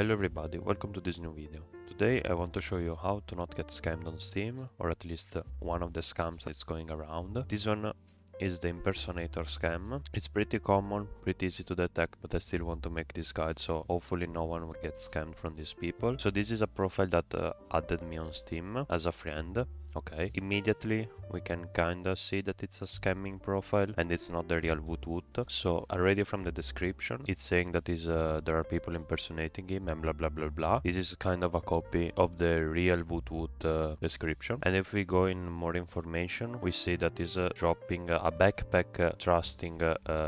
Hello everybody, welcome to this new video. Today I want to show you how to not get scammed on Steam, or at least one of the scams that's going around. This one is the impersonator scam. It's pretty common, pretty easy to detect, but I still want to make this guide so hopefully no one will get scammed from these people. So this is a profile that added me on Steam as a friend. Okay, immediately we can kinda see that it's a scamming profile and it's not the real Woot Woot. So already from the description, it's saying that there are people impersonating him and blah blah blah blah. This is kind of a copy of the real Woot Woot description. And if we go in more information, we see that is dropping a backpack trusting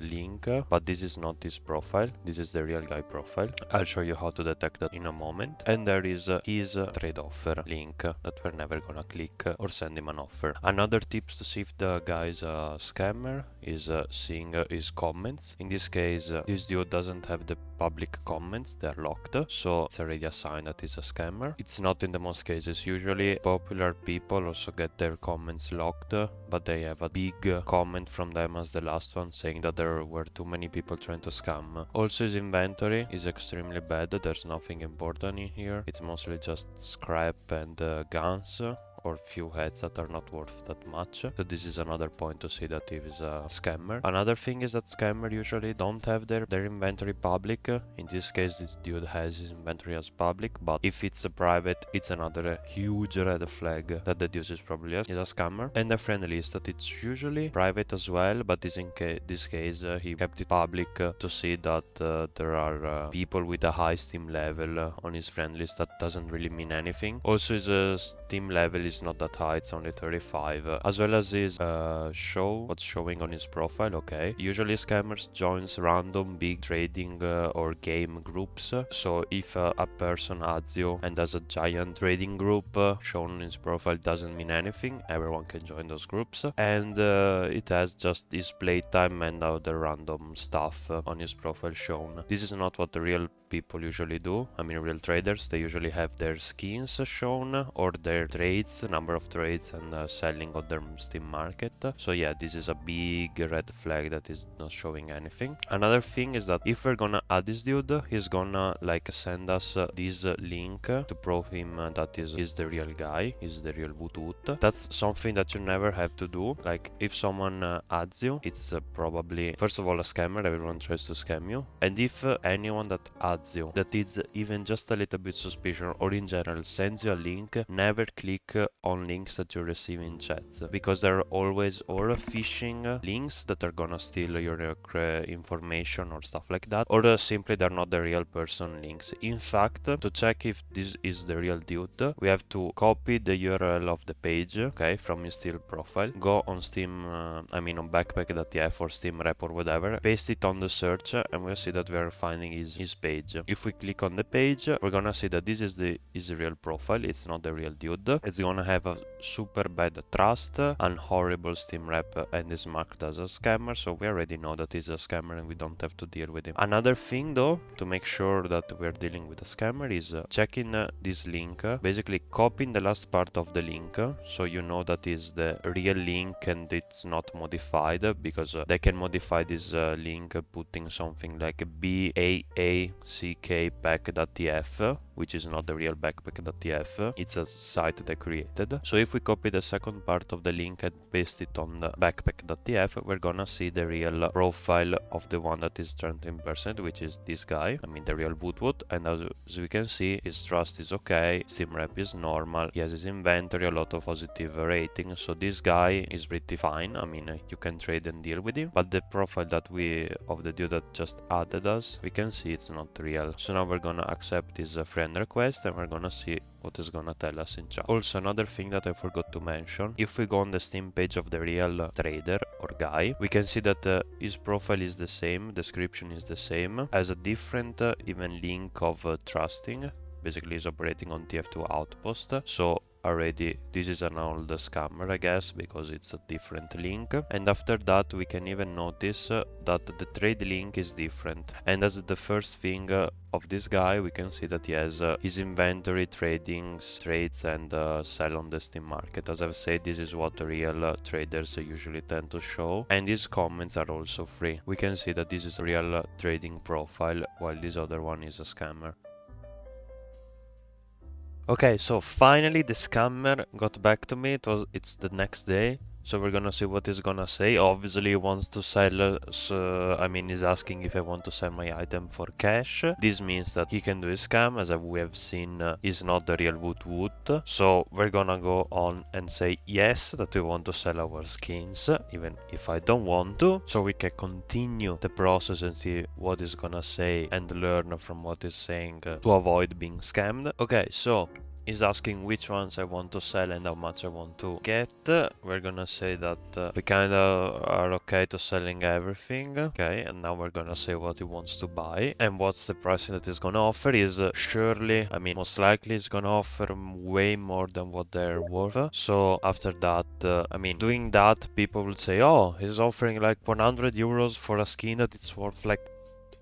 link, but this is not his profile. This is the real guy profile. I'll show you how to detect that in a moment. And there is his trade offer link that we're never gonna click or send him an offer. Another tips to see if the guy is a scammer is seeing his comments. In this case, this dude doesn't have the public comments, they're locked, so it's already a sign that he's a scammer. It's not in the most cases. Usually popular people also get their comments locked, but they have a big comment from them as the last one saying that there were too many people trying to scam. Also his inventory is extremely bad, there's nothing important in here. It's mostly just scrap and guns, or few heads that are not worth that much. So this is another point to see that he is a scammer. Another thing is that scammer usually don't have their inventory public. In this case, this dude has his inventory as public, but if it's a private, it's another huge red flag that the dude is probably a scammer. And the friend list, that it's usually private as well, but in this case he kept it public to see that there are people with a high Steam level on his friend list. That doesn't really mean anything. Also his Steam level is not that high, it's only 35, as well as his what's showing on his profile. Okay, usually scammers joins random big trading or game groups. So if a person adds you and has a giant trading group shown on his profile, doesn't mean anything. Everyone can join those groups, and it has just his playtime and other random stuff on his profile shown. This is not what the real people usually do. I mean, real traders, they usually have their skins shown or their trades, number of trades, and selling on their Steam market. So yeah, this is a big red flag that is not showing anything. Another thing is that if we're gonna add this dude, he's gonna like send us this link to prove him that is the real guy, is the real Woot Woot. That's something that you never have to do. Like if someone adds you, it's probably first of all a scammer. Everyone tries to scam you, and if anyone that adds you that is even just a little bit suspicious or in general sends you a link, never click on links that you receive in chats, because there are always or phishing links that are gonna steal your information or stuff like that, or simply they're not the real person links. In fact, to check if this is the real dude, we have to copy the URL of the page, okay, from his Steam profile, go on Steam, on backpack.tf or Steam rep or whatever, paste it on the search, and we'll see that we are finding his page. If we click on the page, we're gonna see that this is his real profile. It's not the real dude. It's gonna have a super bad trust, an horrible Steam rep, and is marked as a scammer, so we already know that he's a scammer and we don't have to deal with him. Another thing though, to make sure that we're dealing with a scammer, is checking this link, basically copying the last part of the link, so you know that is the real link and it's not modified, because they can modify this link putting something like backpack.tf, which is not the real backpack.tf. It's a site they created. So if we copy the second part of the link and paste it on the backpack.tf, we're gonna see the real profile of the one that is trying to impersonate, which is this guy. I mean, the real Woot Woot. And as we can see, his trust is okay, Steam rep is normal, he has his inventory, a lot of positive ratings. So this guy is pretty fine. I mean, you can trade and deal with him. But the profile that of the dude that just added us, we can see it's not real. So now we're gonna accept his friend request and we're gonna see what is gonna tell us in chat. Also, another thing that I forgot to mention, if we go on the Steam page of the real trader or guy, we can see that his profile is the same, description is the same, has a different even link of trusting. Basically he's operating on TF2 outpost, so already this is an old scammer, I guess, because it's a different link. And after that we can even notice that the trade link is different, and as the first thing of this guy we can see that he has his inventory, trading, trades, and sell on the Steam market. As I've said, this is what real traders usually tend to show, and his comments are also free. We can see that this is a real trading profile while this other one is a scammer. Okay, so finally the scammer got back to me. It's the next day. So we're gonna see what he's gonna say. Obviously, he wants to sell. I mean, he's asking if I want to sell my item for cash. This means that he can do a scam, as we have seen. Is not the real woot woot. So we're gonna go on and say yes, that we want to sell our skins, even if I don't want to. So we can continue the process and see what he's gonna say and learn from what he's saying to avoid being scammed. Okay, so is asking which ones I want to sell and how much I want to get. We're gonna say that we kinda are okay to selling everything. Okay, and now we're gonna say what he wants to buy and what's the price that he's gonna offer. Is surely, I mean, most likely he's gonna offer way more than what they're worth. So after that, I mean, doing that, people will say, oh, he's offering like 100 euros for a skin that it's worth like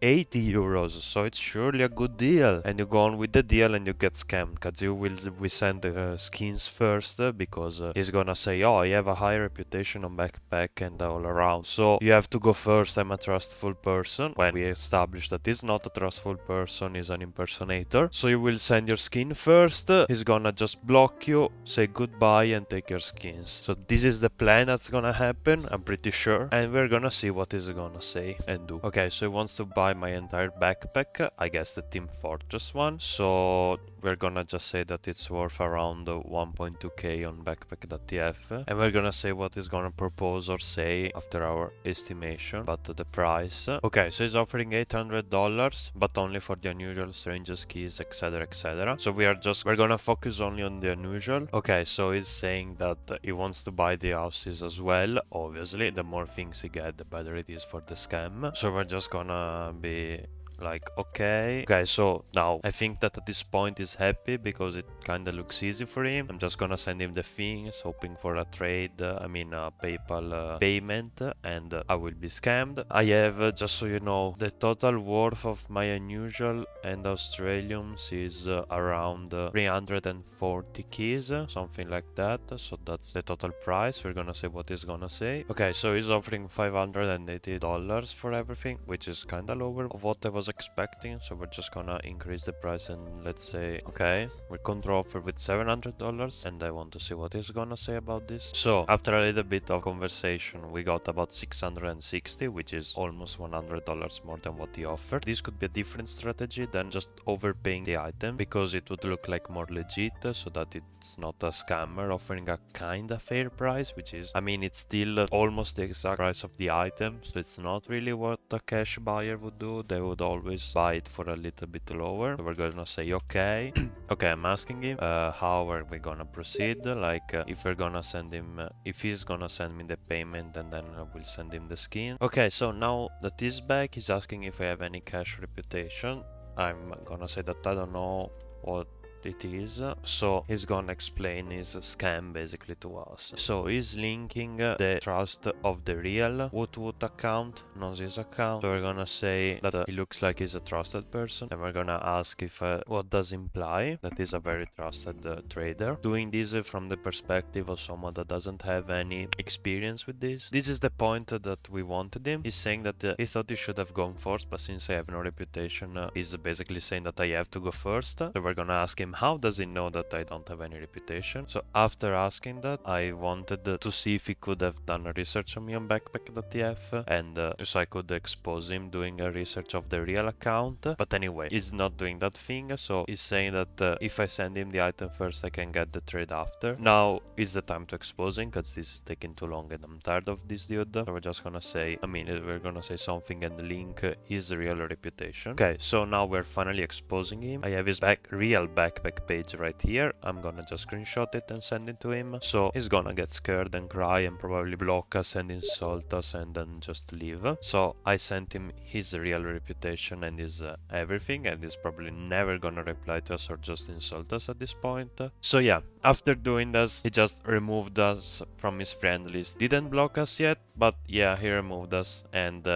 80 euros, so it's surely a good deal. And you go on with the deal and you get scammed, because we send the skins first, because he's gonna say, oh, I have a high reputation on backpack and all around, so you have to go first. I'm a trustful person. When we establish that he's not a trustful person, he's an impersonator, so you will send your skin first. He's gonna just block you, say goodbye, and take your skins. So this is the plan that's gonna happen, I'm pretty sure, and we're gonna see what he's gonna say and do. Okay, so he wants to buy my entire backpack, I guess the Team Fortress one. So we're gonna just say that it's worth around 1.2k on backpack.tf, and we're gonna say what he's gonna propose or say after our estimation about the price. Okay, so he's offering $800, but only for the unusual, strangest keys, etc, etc. So we're gonna focus only on the unusual. Okay, so he's saying that he wants to buy the houses as well. Obviously, the more things he get, the better it is for the scam. So we're just gonna be like, okay, so now I think that at this point he's happy because it kind of looks easy for him. I'm just gonna send him the things, hoping for a trade, I mean a PayPal payment, and I will be scammed. I have, just so you know, the total worth of my unusual and Australians is around 340 keys, something like that. So that's the total price. We're gonna say what he's gonna say. Okay, so he's offering $580 for everything, which is kind of lower of what I was expecting. So we're just gonna increase the price and let's say, okay, we control offer with $700, and I want to see what he's gonna say about this. So after a little bit of conversation, we got about 660, which is almost $100 more than what he offered. This could be a different strategy than just overpaying the item, because it would look like more legit, so that it's not a scammer offering a kind of fair price, which is, I mean, it's still almost the exact price of the item, so it's not really what a cash buyer would do. They would always buy it for a little bit lower. So we're gonna say okay. Okay, I'm asking him how are we gonna proceed, like if we're gonna send him, if he's gonna send me the payment, and then we'll send him the skin. Okay, so now that he's back, he's asking if I have any cash reputation. I'm gonna say that I don't know what it is, so he's gonna explain his scam basically to us. So he's linking the trust of the real woot woot account, not his account. So we're gonna say that he looks like he's a trusted person, and we're gonna ask if what does imply that he's a very trusted trader, doing this from the perspective of someone that doesn't have any experience with this. This is the point that we wanted him. He's saying that he thought he should have gone first, but since I have no reputation, he's basically saying that I have to go first. So we're gonna ask him, how does he know that I don't have any reputation? So after asking that, I wanted to see if he could have done a research on me on backpack.tf, and so I could expose him doing a research of the real account. But anyway, he's not doing that thing, so he's saying that if I send him the item first, I can get the trade after. Now is the time to expose him, because this is taking too long and I'm tired of this dude. So we're just gonna say, I mean, we're gonna say something and link his real reputation. Okay, so now we're finally exposing him. I have his real backpack page right here. I'm gonna just screenshot it and send it to him. So he's gonna get scared and cry and probably block us and insult us and then just leave. So I sent him his real reputation and his everything, and he's probably never gonna reply to us or just insult us at this point. So yeah, after doing this, he just removed us from his friend list. Didn't block us yet, but yeah, he removed us, and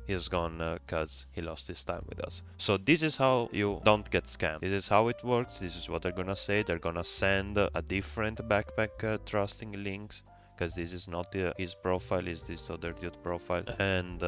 he's gone because he lost his time with us. So this is how you don't get scammed. This is how it works. This is what they're gonna say. They're gonna send a different backpack trusting links, because this is not his profile, is this other dude profile. And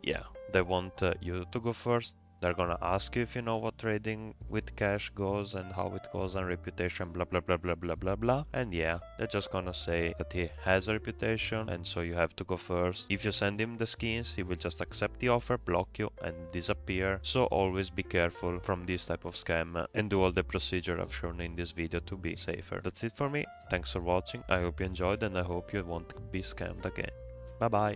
yeah, they want you to go first. They're gonna ask you if you know what trading with cash goes and how it goes and reputation, blah blah blah blah blah blah blah. And yeah, they're just gonna say that he has a reputation and so you have to go first. If you send him the skins, he will just accept the offer, block you and disappear. So always be careful from this type of scam and do all the procedure I've shown in this video to be safer. That's it for me. Thanks for watching. I hope you enjoyed and I hope you won't be scammed again. Bye bye.